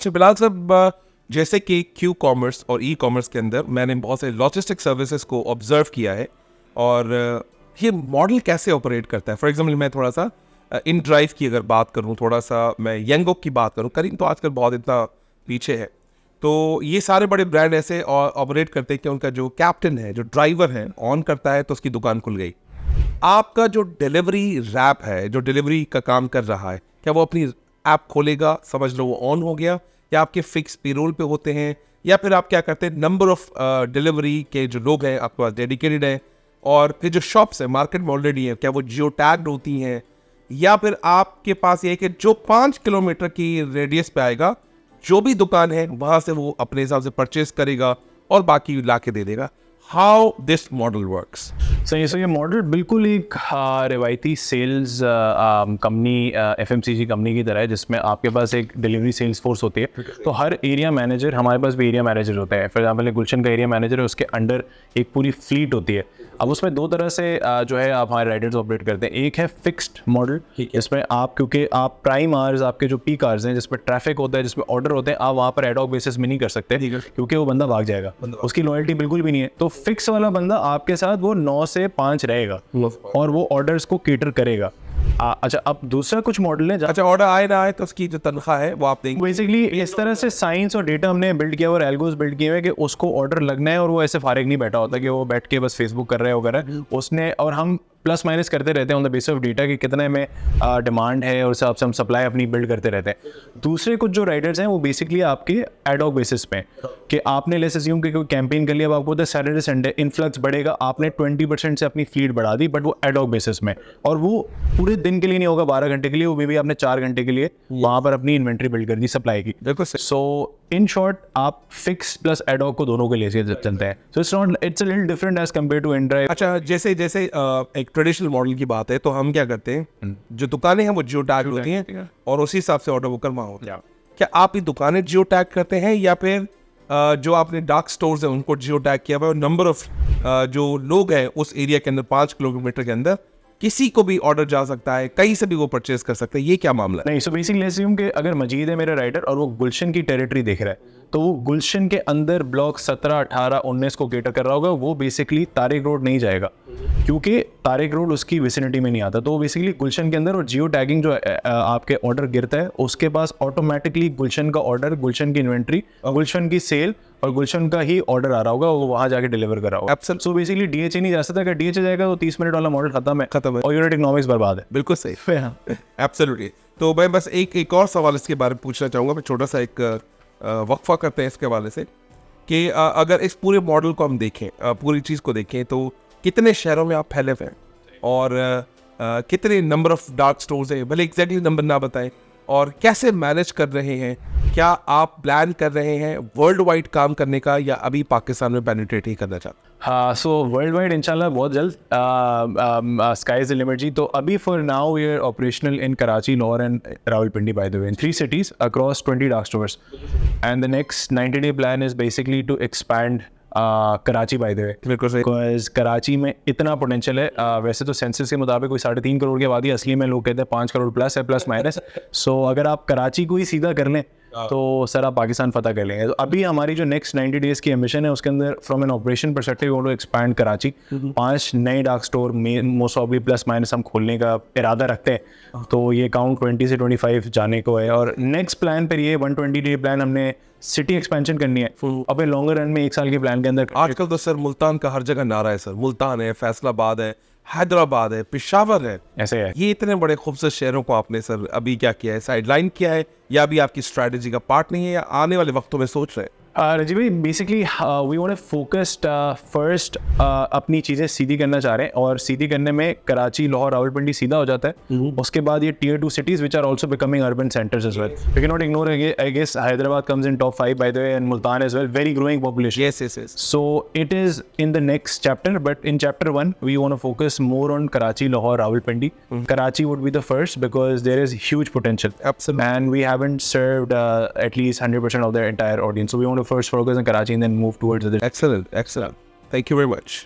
अच्छा बिलाल साहब, जैसे कि क्यू कॉमर्स और ई कॉमर्स के अंदर मैंने बहुत से लॉजिस्टिक सर्विसेज को ऑब्जर्व किया है और ये मॉडल कैसे ऑपरेट करता है। फॉर एग्जांपल मैं थोड़ा सा इन ड्राइव की अगर बात करूँ, थोड़ा सा मैं यंगो की बात करूँ, करीम तो आजकल बहुत इतना पीछे है। तो ये सारे बड़े ब्रांड ऐसे ऑपरेट करते हैं कि उनका जो कैप्टन है, जो ड्राइवर है, ऑन करता है तो उसकी दुकान खुल गई। आपका जो डिलीवरी रैप है, जो डिलीवरी का काम कर रहा है, क्या वो अपनी ऐप खोलेगा, समझ लो वो ऑन हो गया, या आपके फिक्स पेरोल पे होते हैं, या फिर आप क्या करते हैं, नंबर ऑफ डिलीवरी के जो लोग हैं आपके पास डेडिकेटेड है, और फिर जो शॉप्स है मार्केट में ऑलरेडी है, क्या वो जियो टैग्ड होती हैं, या फिर आपके पास ये है कि जो 5 किलोमीटर की रेडियस पे आएगा, जो भी दुकान है वहां से वो अपने हिसाब से परचेज करेगा और बाकी ला के दे देगा। How this model works? सही, सो ये मॉडल बिल्कुल एक रिवायती सेल्स कंपनी, FMCG कंपनी की तरह है, जिसमें आपके पास एक डिलीवरी सेल्स फोर्स होती है। तो हर एरिया मैनेजर, हमारे पास भी एरिया मैनेजर होता है। फॉर एग्जाम्पल गुलशन का एरिया मैनेजर है, उसके अंडर एक पूरी फ्लीट होती है। अब उसमें दो तरह से जो है आप हमारे राइडर्स ऑपरेट करते हैं। एक है फिक्स्ड मॉडल, जिसमें आप, क्योंकि आप प्राइम आवर्स, आपके जो पीक आवर्स हैं जिसमें ट्रैफिक होता है, जिसमें ऑर्डर होते हैं, आप वहाँ पर एड हॉक बेसिस में नहीं कर सकते, क्योंकि वो बंदा भाग जाएगा, उसकी लॉयल्टी बिल्कुल भी नहीं है। तो फिक्स वाला बंदा आपके साथ वो 9 से 5 रहेगा और वो ऑर्डर्स को केटर करेगा। अच्छा, अब दूसरा कुछ मॉडल है। अच्छा, ऑर्डर आए ना आए तो उसकी जो तनख्वाह है वो आप देंगे। बेसिकली इस तरह से साइंस और डेटा हमने बिल्ड किया और एल्गोस बिल्ड किए हुए कि उसको ऑर्डर लगना है और वो ऐसे फारिग नहीं बैठा होता कि वो बैठ के बस फेसबुक कर रहे हो वगैरह उसने, और हम प्लस माइनस करते रहते हैं on the basis of data कि कितने में डिमांड है और हिसाब से हम सप्लाई अपनी बिल्ड करते रहते हैं। दूसरे कुछ जो राइडर्स हैं वो बेसिकली आपके एड हॉक बेसिस पे कि आपने लेट्स अज्यूम कि कोई कैंपेन कर लिया, अब आपको तो सैटरडे संडे इन्फ्लक्स बढ़ेगा, आपने 20% से अपनी फ्लीट बढ़ा दी, बट वो एड हॉक बेसिस में, और वो पूरे दिन के लिए नहीं होगा, 12 घंटे के लिए, वो मे बी आपने 4 घंटे के लिए वहाँ पर अपनी इन्वेंट्री बिल्ड कर दी सप्लाई की। देखो सो इन शॉर्ट आप फिक्स प्लस एड हॉक को दोनों के लिए चलते हैं। So it's a little different as compare to InDrive. अच्छा, जैसे एक ट्रेडिशनल मॉडल की बात है तो हम क्या करते हैं, जो दुकानें हैं वो जियो टैग होती हैं और उसी हिसाब से ऑर्डर बुकर वहाँ होता है। क्या आप ये दुकानें जियो टैग करते हैं, या फिर जो आपने डार्क स्टोर्स हैं उनको जियो टैग किया हुआ है और नंबर ऑफ जो लोग हैं उस एरिया के अंदर 5 किलोमीटर के अंदर किसी को भी ऑर्डर जा सकता है, कहीं से भी वो परचेज कर सकते हैं, ये क्या मामला है? नहीं, सो बेसिकली अज्यूम कि अगर मजीद है मेरा राइडर और वो गुलशन की टेरिटरी देख रहा है, तो वो गुलशन के अंदर ब्लॉक 17, 18, 19 को केटर कर रहा होगा, वो बेसिकली तारिक रोड नहीं जाएगा क्योंकि तारिक रोड उसकी विसिनिटी में नहीं आता। तो वो बेसिकली गुलशन के अंदर, और जियो टैगिंग जो आपके ऑर्डर गिरता है उसके पास ऑटोमेटिकली गुलशन का ऑर्डर, गुलशन की इन्वेंट्री, गुलशन की सेल और गुलशन का ही ऑर्डर आ रहा होगा, वो वहाँ जाके डिलीवर कर रहा होगा। सो बेसिकली DHA नहीं जा सकता, अगर DHA जाएगा तो 30 मिनट वाला मॉडल खत्म है और यूनिट इकोनॉमिक्स बर्बाद है। बिल्कुल सही, एब्सोल्युटली। तो मैं बस एक और सवाल इसके बारे में पूछना चाहूँगा, मैं छोटा सा एक वक्फा करते हैं इसके हवाले से कि अगर इस पूरे मॉडल को हम देखें, पूरी चीज़ को देखें, तो कितने शहरों में आप फैले हुए हैं और कितने नंबर ऑफ डार्क स्टोर्स हैं, भले एग्जैक्टली नंबर ना बताएं, और कैसे मैनेज कर रहे हैं? क्या आप प्लान कर रहे हैं वर्ल्ड वाइड काम करने का, या अभी पाकिस्तान में पेनिट्रेट ही करना चाहते हैं? हाँ, सो वर्ल्ड वाइड इंशाल्लाह बहुत जल्द, स्काई इज द लिमिट जी। तो अभी for now we are operational in Karachi, Lahore and Rawalpindi, by the way, in 3 cities across 20 dark stores, and the next 90-day plan is basically to expand Karachi, by the way, because Karachi में इतना potential है। वैसे तो census के मुताबिक कोई 3.5 करोड़ की आबादी, असली में लोग कहते हैं 5 करोड़ प्लस है, प्लस माइनस। सो अगर आप कराची को ही सीधा कर लें तो सर आप पाकिस्तान फतह कर लेंगे। तो अभी हमारी जो नेक्स्ट 90 days की एम्बिशन है उसके अंदर from an operation perspective we want to expand Karachi, 5 नए dark store most obviously plus minus हम खोलने का इरादा रखते हैं। तो ये काउंट 20 से 25 जाने को है, और नेक्स्ट प्लान पर ये 120-day प्लान हमने सिटी एक्सपेंशन करनी है। अब लॉन्गर रन में 1 साल के प्लान के अंदर। आजकल तो सर मुल्तान का हर जगह नारा है सर, मुल्तान है, फैसलाबाद है, हैदराबाद है, पेशावर है, ऐसे है। ये इतने बड़े खूबसूरत शहरों को आपने सर अभी क्या किया है, साइडलाइन किया है, या अभी आपकी स्ट्रैटेजी का पार्ट नहीं है, या आने वाले वक्तों में सोच रहे हैं? रजी भाई, basically we want focused first अपनी चीज़ें सीधी करना चाह रहे हैं, और सीधी करने में कराची, लाहौर, रावलपिंडी सीधा हो जाता है। उसके बाद ये Tier 2 cities which are also becoming urban centers as well. We cannot ignore, I guess Hyderabad comes in top 5 by the way, and Multan as well, very growing population. Yes. So it is in the next chapter, but in chapter 1 we want to focus more on Karachi, Lahore, Rawalpindi. Karachi would be the first because there is huge potential. Absolutely. And we haven't served at least 100% of their entire audience. So we want to first focus on Karachi and then move towards the... Excellent. Thank you very much.